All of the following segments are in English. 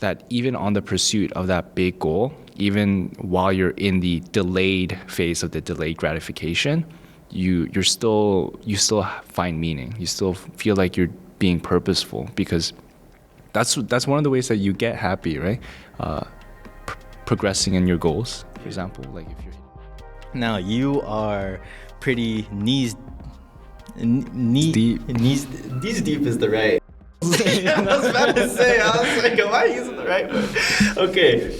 that even on the pursuit of that big goal, even while you're in the delayed phase of the delayed gratification, you still find meaning. You still feel like you're being purposeful, because that's one of the ways that you get happy, right? Progressing in your goals, for example, like if you're Now you are pretty knees deep. Knees deep is the right. I was about to say, I was like, am I using the right word? Okay,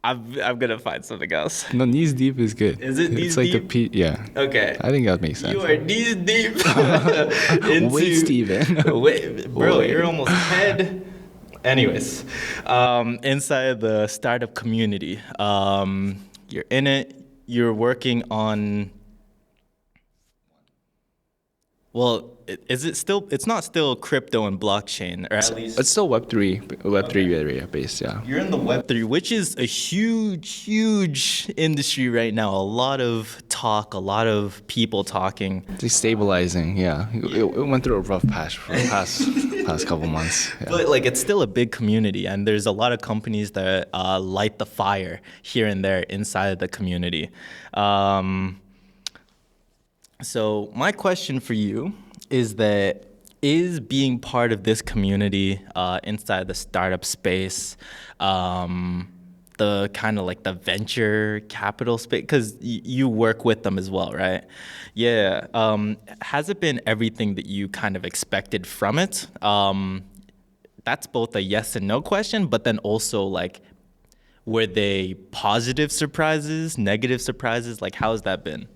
I'm gonna find something else. No, knees deep is good. Is it knees it's like deep? Yeah. Okay. I think that makes sense. You are knees deep Wait, Steven. Wait, bro, Wait. you're almost head. Anyways, inside the startup community, you're in it. You're working on. Well, is it still? It's not still crypto and blockchain, or at least It's still Web3 area based, yeah. you're in the Web3, which is a huge industry right now. A lot of talk, a lot of people talking. It's stabilizing, yeah. It went through a rough patch for the past couple months. Yeah. But like, it's still a big community, and there's a lot of companies that light the fire here and there inside the community. So my question for you is being part of this community inside the startup space, the kind of like the venture capital space, because you work with them as well, right? Yeah. Has it been everything that you kind of expected from it? That's both a yes and no question, but then also like, were they positive surprises, negative surprises? Like, how's that been?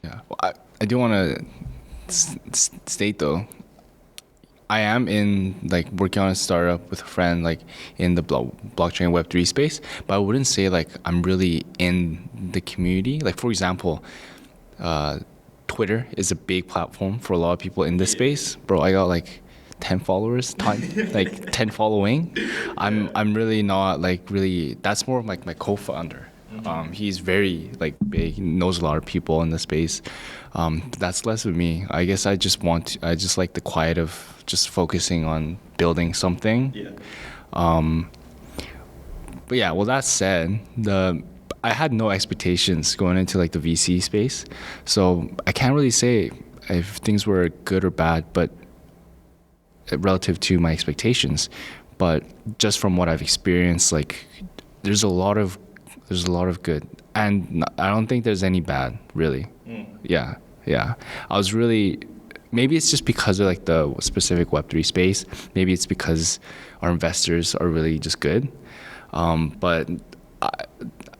Yeah. Well, I do want to state though, I am in like working on a startup with a friend, like in the blockchain Web3 space, but I wouldn't say like I'm really in the community. Like for example, Twitter is a big platform for a lot of people in this space. Bro, I got like 10 followers, like 10 following. I'm really not like really. That's more of like my co-founder. He's very like big. He knows a lot of people in the space. That's less of me. I guess I just like the quiet of just focusing on building something. Yeah. But yeah, well, that said, I had no expectations going into like the VC space, so I can't really say if things were good or bad, but relative to my expectations. But just from what I've experienced, like there's a lot of good, and I don't think there's any bad, really. Yeah. I was really, maybe it's just because of like the specific Web3 space. Maybe it's because our investors are really just good. But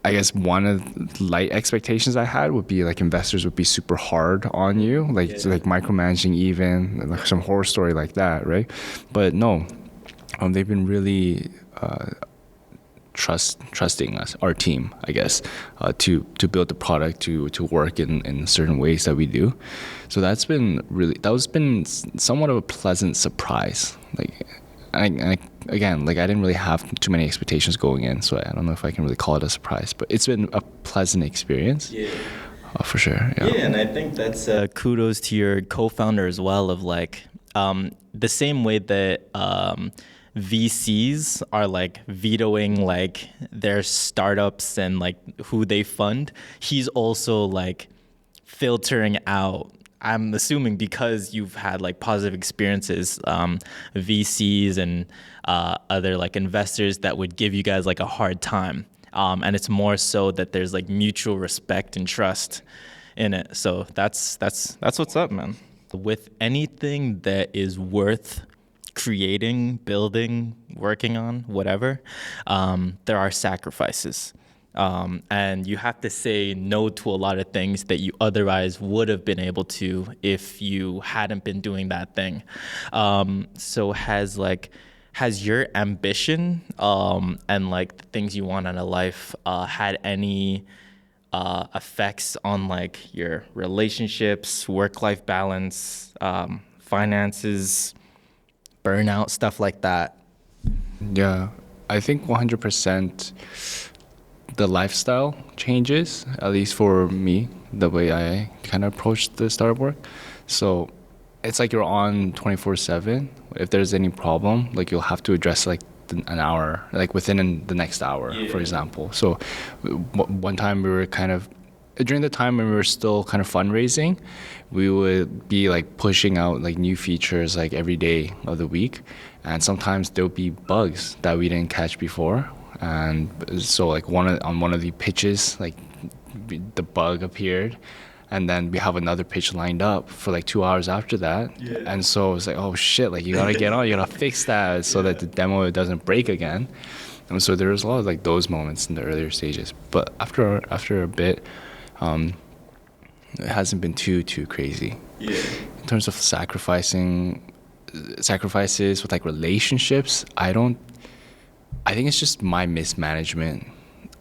I guess one of the light expectations I had would be like investors would be super hard on you, like micromanaging, even like some horror story like that, right? But no, they've been really trusting us, our team, I guess, to build the product to work in certain ways that we do. So that's been somewhat of a pleasant surprise. Like, again, like I didn't really have too many expectations going in, so I don't know if I can really call it a surprise. But it's been a pleasant experience. Yeah. For sure. Yeah, and I think that's kudos to your co-founder as well. Of like the same way that VCs are like vetoing like their startups and like who they fund, he's also like filtering out, I'm assuming because you've had like positive experiences, VCs and other like investors that would give you guys like a hard time. And it's more so that there's like mutual respect and trust in it. So that's what's up, man. With anything that is worth creating, building, working on, whatever, there are sacrifices. And you have to say no to a lot of things that you otherwise would have been able to if you hadn't been doing that thing. So has your ambition and like the things you want out of life had any effects on like your relationships, work-life balance, finances, burnout, stuff like that? Yeah, I think 100% the lifestyle changes, at least for me, the way I kind of approach the startup work. So it's like you're on 24/7. If there's any problem, like you'll have to address like an hour, like within the next hour, for example. So one time we were kind of during the time when we were still kind of fundraising, we would be like pushing out like new features like every day of the week, and sometimes there'll be bugs that we didn't catch before, and so like on one of the pitches, like the bug appeared, and then we have another pitch lined up for like 2 hours after that, and so it's like, oh shit, like you gotta get on, you gotta fix that so that the demo doesn't break again. And so there was a lot of like those moments in the earlier stages, but after a bit, it hasn't been too crazy. In terms of sacrifices with like relationships, I think it's just my mismanagement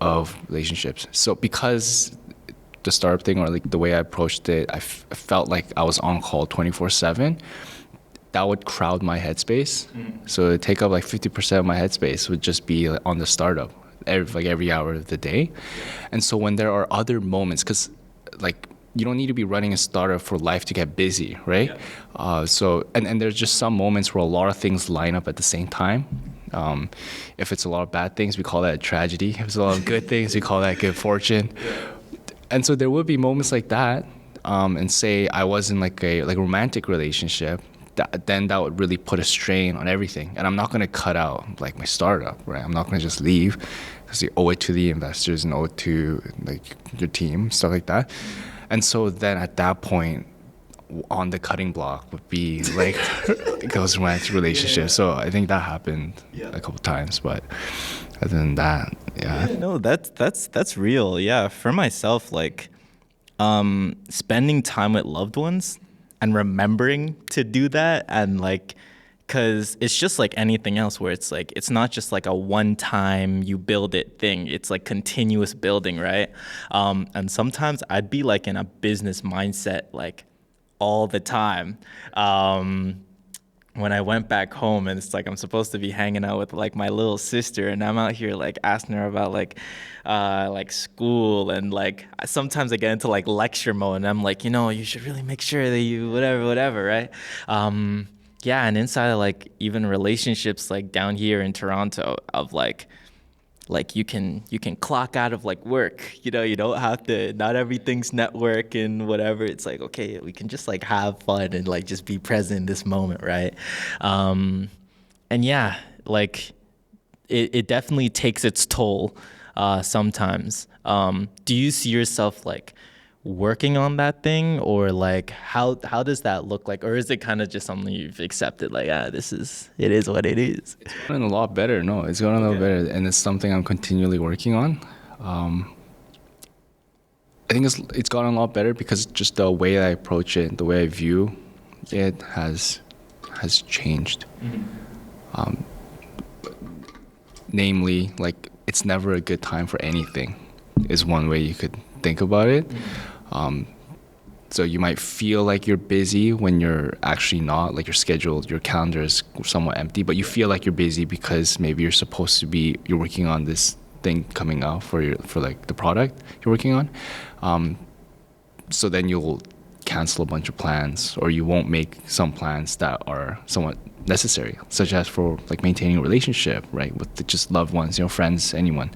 of relationships. So because the startup thing, or like the way I approached it, I felt like I was on call 24/7. That would crowd my headspace. So it'd take up like 50% of my headspace would just be on the startup every hour of the day. And so when there are other moments, because like you don't need to be running a startup for life to get busy, right? So there's just some moments where a lot of things line up at the same time. If it's a lot of bad things, we call that a tragedy. If it's a lot of good things, we call that good fortune. And so there would be moments like that, and say I was in like a romantic relationship, then that would really put a strain on everything. And I'm not going to cut out like my startup, right? I'm not going to just leave, because you owe it to the investors and owe it to like your team, stuff like that. And so then at that point, on the cutting block would be like those romantic relationships. So I think that happened a couple times, but other than that, No, that's real. Yeah, for myself, like spending time with loved ones and remembering to do that, and like, because it's just like anything else where it's like, it's not just like a one time you build it thing. It's like continuous building, right? And sometimes I'd be like in a business mindset like all the time. When I went back home, and it's like I'm supposed to be hanging out with like my little sister, and I'm out here like asking her about like school, and like sometimes I get into like lecture mode, and I'm like, you should really make sure that you whatever, right? Yeah, and inside of like even relationships like down here in Toronto, of like you can clock out of like work, you don't have to, not everything's network and whatever. It's like, okay, we can just like have fun and like just be present in this moment, right? And yeah, like it definitely takes its toll sometimes. Do you see yourself like working on that thing, or like how does that look like, or is it kind of just something you've accepted, like it is what it is? It's gotten a lot better. No, it's gotten a lot better, and it's something I'm continually working on. I think it's gotten a lot better because just the way I approach it, the way I view it has changed. Namely, like it's never a good time for anything is one way you could think about it. So you might feel like you're busy when you're actually not, like your calendar is somewhat empty, but you feel like you're busy because maybe you're working on this thing coming out for like the product you're working on. So then you'll cancel a bunch of plans, or you won't make some plans that are somewhat necessary, such as for like maintaining a relationship, right, with just loved ones, friends, anyone.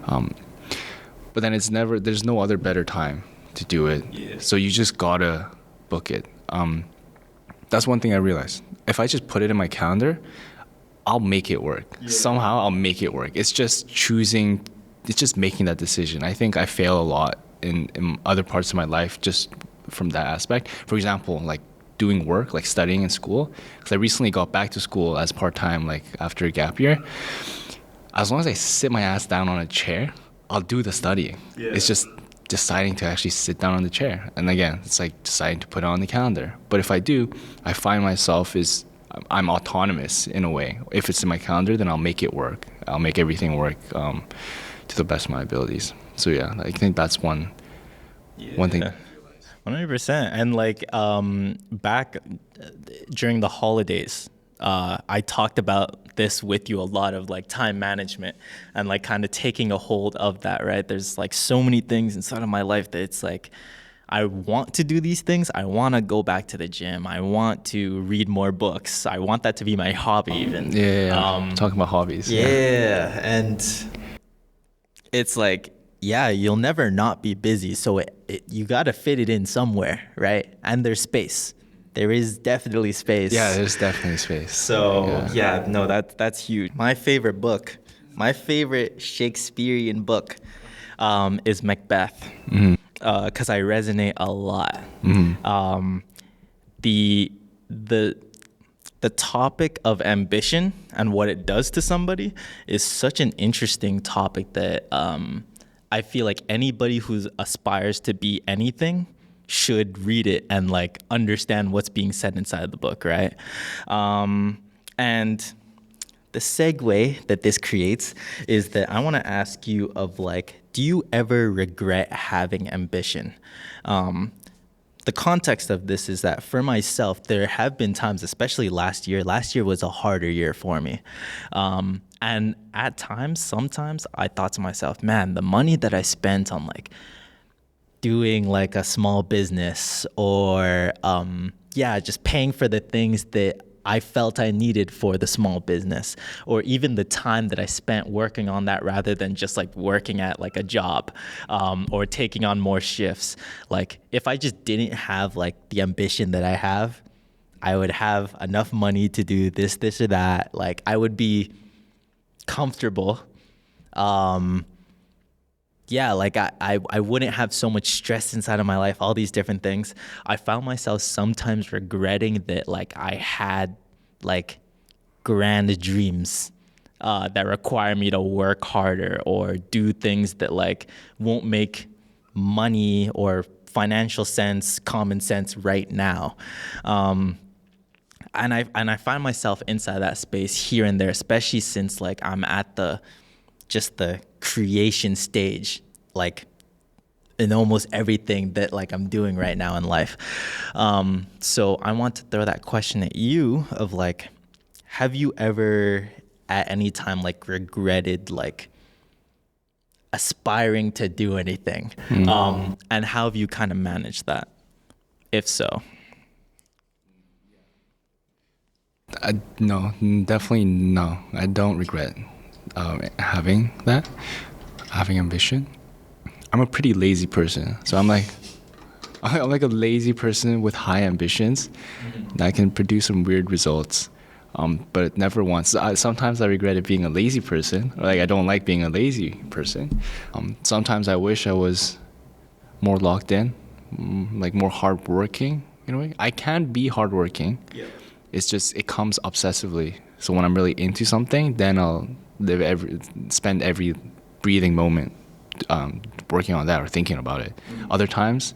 But then there's no other better time to do it. So you just gotta book it. That's one thing I realized. If I just put it in my calendar, I'll make it work. Somehow I'll make it work. It's just making that decision. I think I fail a lot in other parts of my life just from that aspect. For example, like doing work, like studying in school. Because I recently got back to school as part-time, like after a gap year. As long as I sit my ass down on a chair, I'll do the studying. It's just deciding to actually sit down on the chair. And again, it's like deciding to put it on the calendar. But if I do, I find myself I'm autonomous in a way. If it's in my calendar, then I'll make it work. I'll make everything work to the best of my abilities. So yeah, I think that's one thing. 100%. And like back during the holidays, I talked about this with you a lot, of like time management and like kind of taking a hold of that, right? There's like so many things inside of my life that it's like I want to do these things. I want to go back to the gym. I want to read more books. I want that to be my hobby even. Yeah. Talking about hobbies. Yeah, and it's like, yeah, you'll never not be busy. So you got to fit it in somewhere, right? And there's space. There is definitely space. Yeah, there's definitely space. So yeah, no, that's huge. My favorite book, my favorite Shakespearean book, is Macbeth, because I resonate a lot. The the topic of ambition and what it does to somebody is such an interesting topic that I feel like anybody who aspires to be anything should read it and like understand what's being said inside the book, right? And the segue that this creates is that I want to ask you of like, do you ever regret having ambition? The context of this is that for myself, there have been times, especially last year was a harder year for me. And at times, sometimes I thought to myself, man, the money that I spent on like doing like a small business or just paying for the things that I felt I needed for the small business, or even the time that I spent working on that rather than just like working at like a job or taking on more shifts. Like if I just didn't have like the ambition that I have, I would have enough money to do this or that. Like I would be comfortable. Like I wouldn't have so much stress inside of my life, all these different things. I found myself sometimes regretting that like I had like grand dreams that require me to work harder or do things that like won't make money or financial sense, common sense right now. And I find myself inside that space here and there, especially since like I'm at the creation stage, like in almost everything that like I'm doing right now in life. So I want to throw that question at you of like, have you ever at any time like regretted like aspiring to do anything? And how have you kind of managed that, if so? No, definitely no. I don't regret having ambition. I'm a pretty lazy person, so I'm like a lazy person with high ambitions that can produce some weird results. But never once. Sometimes I regretted being a lazy person. Or like I don't like being a lazy person. Sometimes I wish I was more locked in, like more hardworking. In a way, I can be hardworking. Yeah. It's just it comes obsessively. So when I'm really into something, then I'll spend every breathing moment working on that or thinking about it. Other times,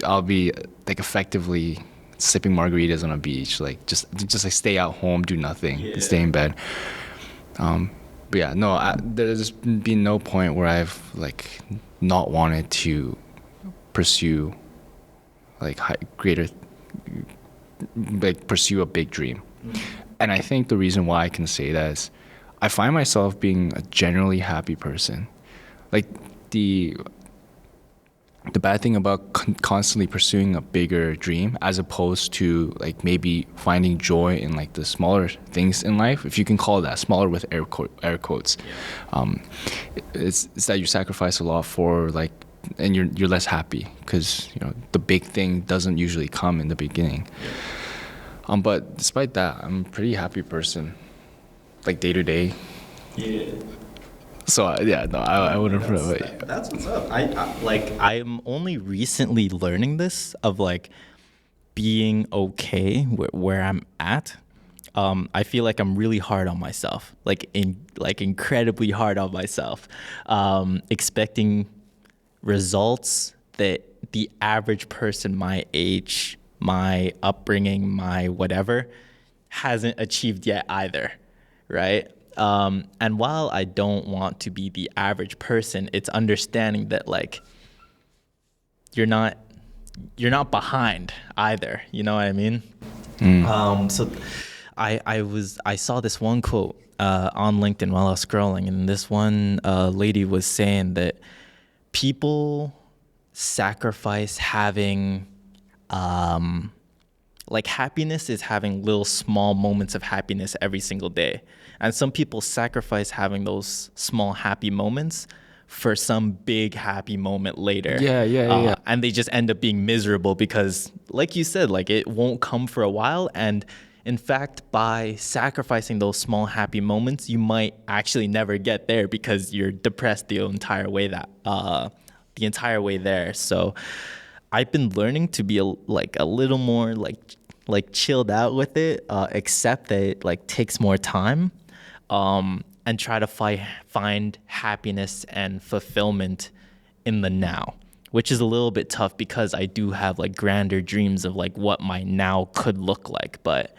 I'll be like effectively sipping margaritas on a beach, like just like stay at home, do nothing, stay in bed. But yeah, no, there's been no point where I've like not wanted to pursue like pursue a big dream. And I think the reason why I can say that is I find myself being a generally happy person. Like the bad thing about constantly pursuing a bigger dream as opposed to like maybe finding joy in like the smaller things in life, if you can call that smaller with air quotes, it's that you sacrifice a lot for like, and you're less happy because the big thing doesn't usually come in the beginning. But despite that, I'm a pretty happy person, like day to day. Yeah. So I wouldn't. That's what's up. I'm only recently learning this of like being okay where I'm at. I feel like I'm really hard on myself, incredibly hard on myself, expecting results that the average person my age, my upbringing, my whatever hasn't achieved yet either, right? And while I don't want to be the average person, it's understanding that like you're not behind either. You know what I mean? So I saw this one quote on LinkedIn while I was scrolling, and this one lady was saying that people sacrifice having like happiness is having little small moments of happiness every single day. And some people sacrifice having those small happy moments for some big happy moment later. Yeah. And they just end up being miserable because, like you said, like it won't come for a while. And in fact, by sacrificing those small happy moments, you might actually never get there because you're depressed the entire way there. So I've been learning to be a little more like chilled out with it, accept that it like takes more time, and try to find happiness and fulfillment in the now, which is a little bit tough because I do have like grander dreams of like what my now could look like, but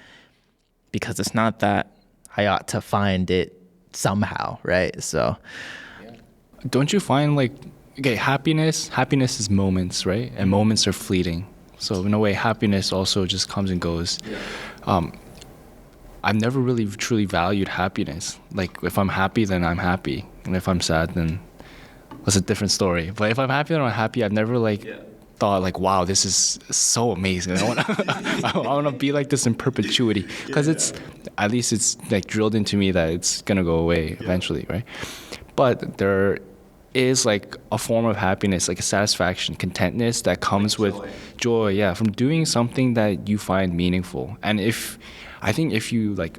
because it's not that, I ought to find it somehow, right? So Don't you find like, okay, happiness is moments, right? And moments are fleeting. So in a way, happiness also just comes and goes. I've never really truly valued happiness. Like if I'm happy, then I'm happy, and if I'm sad, then that's a different story. But if I'm happy, then I'm happy. I've never thought like, wow, this is so amazing. I want to be like this in perpetuity, because it's at least it's like drilled into me that it's gonna go away eventually, right? But there is like a form of happiness, like a satisfaction, contentness that comes with joy, from doing something that you find meaningful. And I think if you like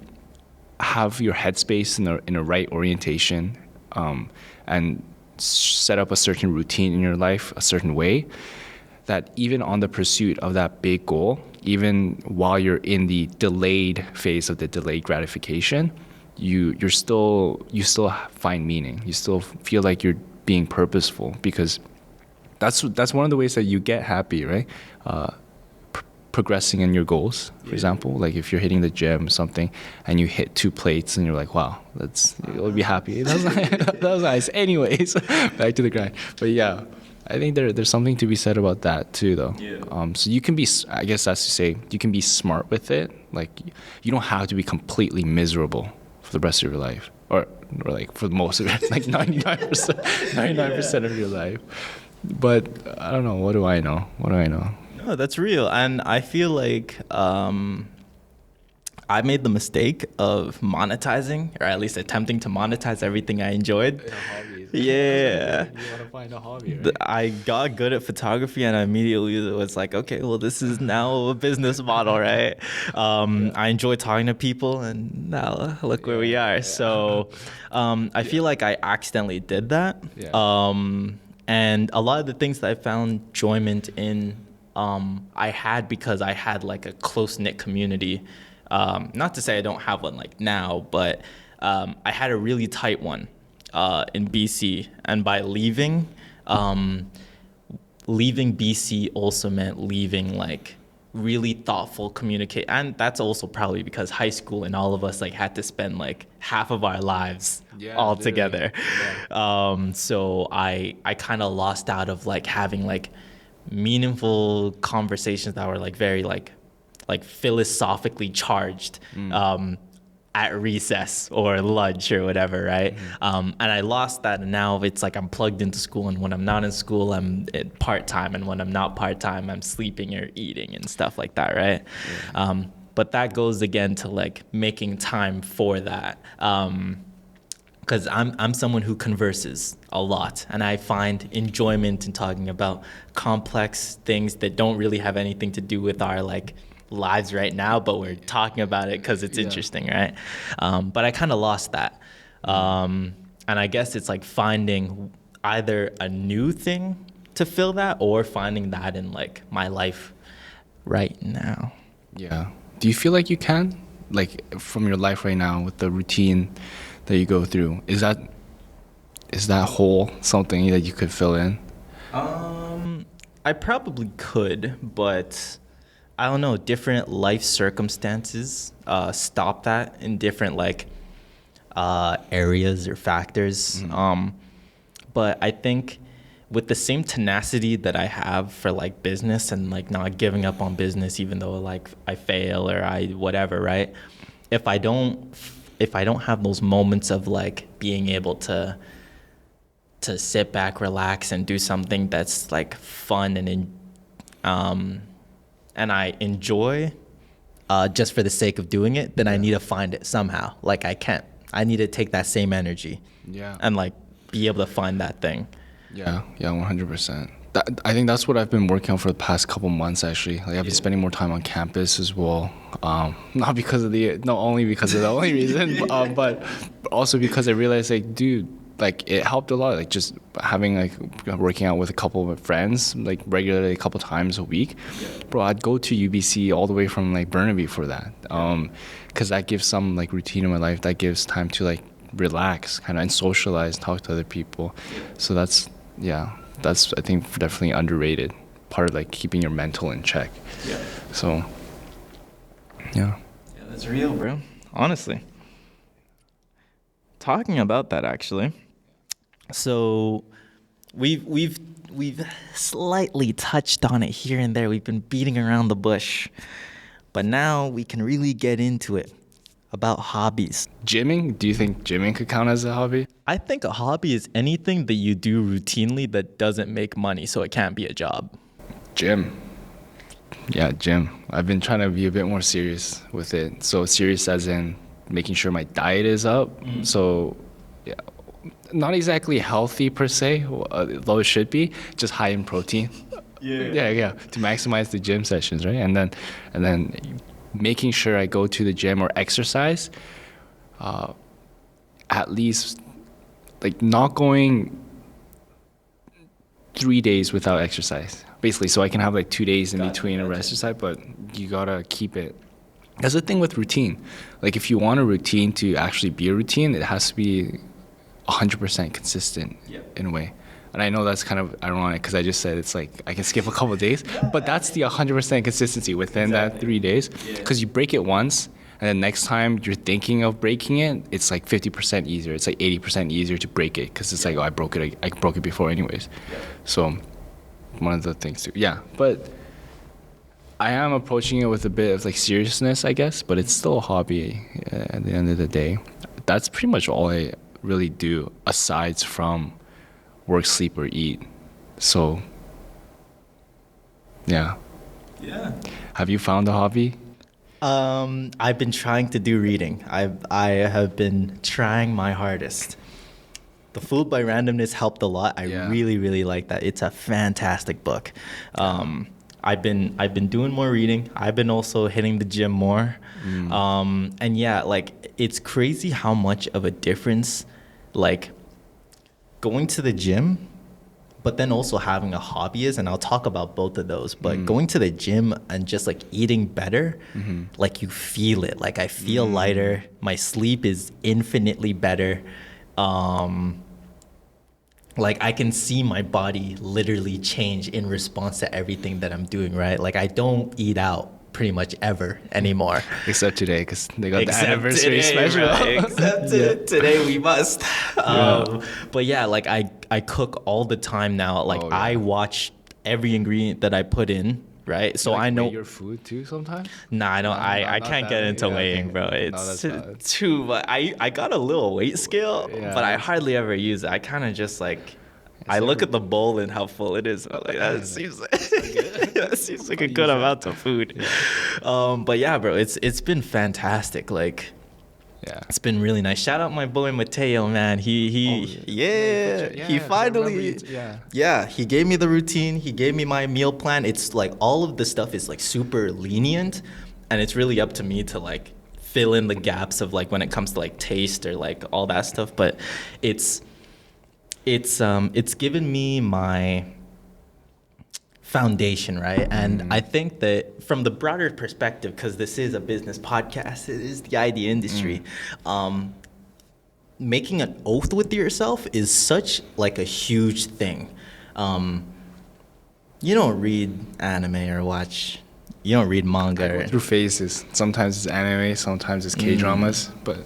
have your headspace in a right orientation, and set up a certain routine in your life a certain way, that even on the pursuit of that big goal, even while you're in the delayed phase of the delayed gratification, you still find meaning. You still feel like you're being purposeful, because that's one of the ways that you get happy, right? Progressing in your goals, for example, like if you're hitting the gym or something and you hit 2 plates and you're like, wow, you'll be happy. That was nice. Anyways, back to the grind. But yeah, I think there's something to be said about that too, though. So you can be, I guess that's to say, you can be smart with it. Like you don't have to be completely miserable for the rest of your life, or like for most of it, like 99% of your life. But I don't know. What do I know? no, that's real. And I feel like I made the mistake of monetizing, or at least attempting to monetize everything I enjoyed. Yeah. You want to find a hobby, right? I got good at photography, and I immediately was like, okay, well, this is now a business model, right? I enjoy talking to people, and now look where we are. So I feel like I accidentally did that. And a lot of the things that I found enjoyment in, I had because I had like a close-knit community. Not to say I don't have one like now, but I had a really tight one in BC. And by leaving BC also meant leaving like really thoughtful communicate. And that's also probably because high school and all of us like had to spend like half of our lives all together. So I kind of lost out of like having like meaningful conversations that were like very like philosophically charged at recess or lunch or whatever, right? And I lost that, and now it's like I'm plugged into school, and when I'm not in school, I'm part-time, and when I'm not part-time, I'm sleeping or eating and stuff like that, right? But that goes again to like making time for that. Because I'm someone who converses a lot, and I find enjoyment in talking about complex things that don't really have anything to do with our like lives right now, but we're talking about it because it's interesting, right? But I kind of lost that, and I guess it's like finding either a new thing to fill that, or finding that in like my life right now. Yeah. Do you feel like you can, like from your life right now with the routine that you go through, is that hole something that you could fill in? I probably could, but I don't know, different life circumstances stop that in different like areas or factors. But I think with the same tenacity that I have for like business, and like not giving up on business even though like I fail or I whatever, right? If I don't have those moments of like being able to to sit back, relax, and do something that's like fun and I enjoy just for the sake of doing it, then I need to find it somehow. Like I need to take that same energy and like be able to find that thing. Yeah, 100%. I think that's what I've been working on for the past couple months. Actually, like I've been spending more time on campus as well. Not only because of the only reason, but also because I realized, like, dude, like it helped a lot. Like just having like working out with a couple of friends, like regularly a couple times a week. Bro, I'd go to UBC all the way from like Burnaby for that. Because that gives some like routine in my life. That gives time to like relax, kind of, and socialize, talk to other people. So that's I think definitely underrated part of like keeping your mental in check. Yeah. So yeah, that's real, bro. Honestly, talking about that actually. So we've slightly touched on it here and there. We've been beating around the bush, but now we can really get into it. About hobbies. Gymming? Do you think gymming could count as a hobby? I think a hobby is anything that you do routinely that doesn't make money, so it can't be a job. Gym. Yeah, gym. I've been trying to be a bit more serious with it. So serious as in making sure my diet is up. So yeah, not exactly healthy per se, though it should be, just high in protein. Yeah, to maximize the gym sessions, right? And then making sure I go to the gym or exercise, at least like not going 3 days without exercise, basically, so I can have like 2 days in between a exercise. But you gotta keep it. That's the thing with routine. Like if you want a routine to actually be a routine, it has to be 100% consistent in a way. And I know that's kind of ironic because I just said it's like I can skip a couple of days, but that's the 100% consistency within that 3 days. Because you break it once, and then next time you're thinking of breaking it, it's like 50% easier. It's like 80% easier to break it because it's like, oh, I broke it before anyways. So one of the things too. Yeah, but I am approaching it with a bit of like seriousness, I guess, but it's still a hobby at the end of the day. That's pretty much all I really do aside from work, sleep, or eat. So, yeah. Have you found a hobby? I've been trying to do reading. I have been trying my hardest. The Fooled by Randomness helped a lot. I really, really like that. It's a fantastic book. I've been doing more reading. I've been also hitting the gym more. And yeah, like it's crazy how much of a difference, like, going to the gym, but then also having a hobby is, and I'll talk about both of those, but going to the gym and just like eating better, like you feel it. Like I feel lighter. My sleep is infinitely better. Like I can see my body literally change in response to everything that I'm doing, right? Like I don't eat out pretty much ever anymore. Except today, because they got the anniversary special. Right? Except today we must. But yeah, like I cook all the time now. Like I watch every ingredient that I put in, right? So I know weigh your food too sometimes. Nah, I don't. I can't get into weighing, bro. It's too. But I got a little weight scale, but I hardly ever use it. I kind of just like. I look at the bowl and how full it is. Like, that seems like a good amount of food. But yeah, bro, it's been fantastic. Like, it's been really nice. Shout out my boy Mateo, man. He finally, he gave me the routine. He gave me my meal plan. It's like all of the stuff is like super lenient, and it's really up to me to like fill in the gaps of like when it comes to like taste or like all that stuff. But it's given me my foundation, right? And I think that from the broader perspective, because this is a business podcast, it is the idea industry, making an oath with yourself is such like a huge thing. You don't read anime or you don't read manga. I go through phases. Sometimes it's anime, sometimes it's K-dramas, but...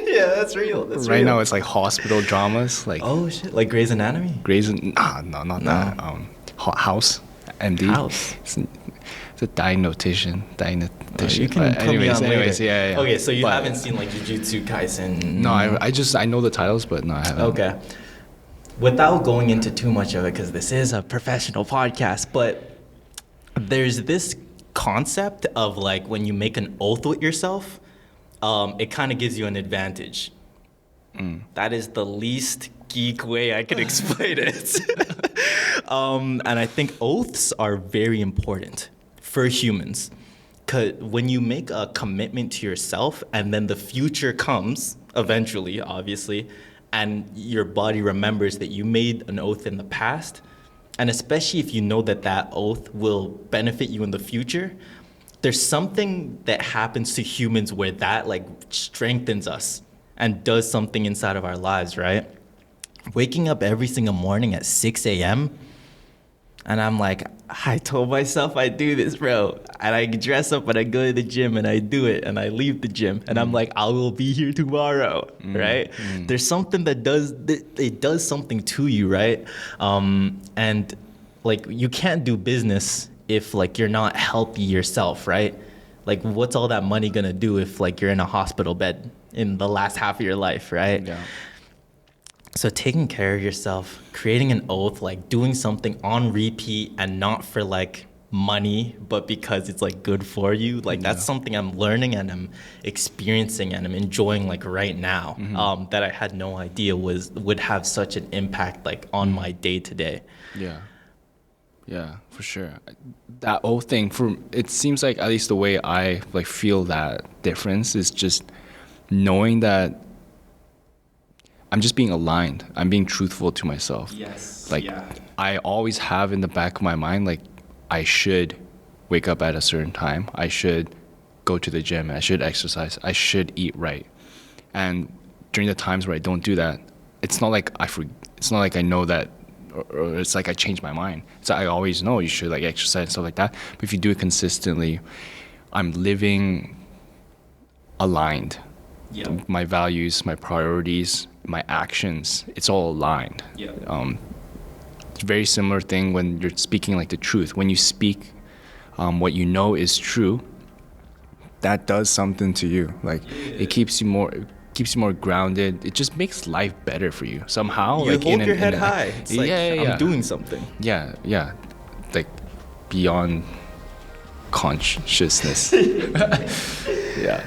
Yeah, that's real. Right now, it's like hospital dramas, like shit, like Grey's Anatomy. Not that. House, MD. House. It's a diagnostication. You can put me on later. Yeah. Okay, so you haven't seen like Jujutsu Kaisen? No, I know the titles, but no, I haven't. Okay. without going into too much of it, because this is a professional podcast, but there's this concept of like when you make an oath with yourself, it kind of gives you an advantage. That is the least geek way I could explain it. And I think oaths are very important for humans. Because when you make a commitment to yourself and then the future comes eventually, obviously, and your body remembers that you made an oath in the past, and especially if you know that that oath will benefit you in the future, there's something that happens to humans where that like strengthens us and does something inside of our lives, right? Waking up every single morning at 6 a.m. and I'm like, I told myself I'd do this, bro. And I dress up and I go to the gym and I do it and I leave the gym and I'm like, I will be here tomorrow, right? There's something that does something to you, right? And like you can't do business if like you're not healthy yourself, right? Like what's all that money gonna do if like you're in a hospital bed in the last half of your life, right? Yeah. So taking care of yourself, creating an oath, like doing something on repeat and not for like money, but because it's like good for you. Like that's something I'm learning and I'm experiencing and I'm enjoying like right now, that I had no idea would have such an impact like on my day to day. Yeah. Yeah, for sure. That oath thing, it seems like at least the way I like feel that difference is just knowing that I'm just being aligned. I'm being truthful to myself. Yes. Like I always have in the back of my mind, like I should wake up at a certain time. I should go to the gym. I should exercise. I should eat right. And during the times where I don't do that, it's not like it's not like I know that, or it's like I change my mind. So I always know you should like exercise and stuff like that. But if you do it consistently, I'm living aligned. Yeah. My values, my priorities, my actions, it's all aligned. Yeah. It's a very similar thing when you're speaking like the truth. When you speak what you know is true, that does something to you. Like it keeps you more grounded. It just makes life better for you somehow. You like hold your head high. It's like yeah. I'm doing something. Yeah. Like beyond consciousness. Yeah.